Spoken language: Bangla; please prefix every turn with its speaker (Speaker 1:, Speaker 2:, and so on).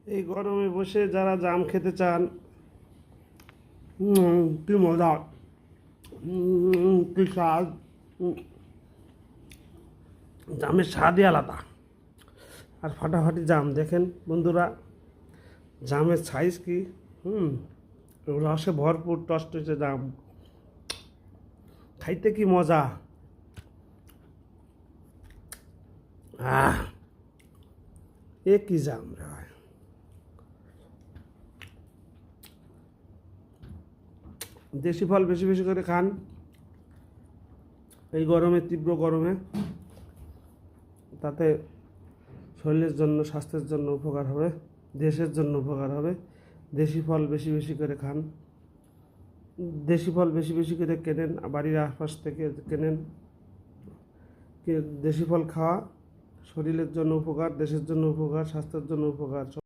Speaker 1: এই গরমে বসে যারা জাম খেতে চান, কি মজা, কি স্বাদ। জামের স্বাদই আলাদা। আর ফাটাফাটি জাম দেখেন বন্ধুরা, জামের সাইজ কি, রসে ভরপুর টসটসে জাম, খাইতে কি মজা। আহ, এ কি জাম রে ভাই। দেশি ফল বেশি বেশি করে খান এই গরমে, তীব্র গরমে, তাতে শরীরের জন্য, স্বাস্থ্যের জন্য উপকার হবে, দেশের জন্য উপকার হবে। দেশি ফল বেশি বেশি করে খান, দেশি ফল বেশি বেশি করে কেনেন, বাড়ির আশপাশ থেকে কেনেন। দেশি ফল খাওয়া শরীরের জন্য উপকার, দেশের জন্য উপকার, স্বাস্থ্যের জন্য উপকার।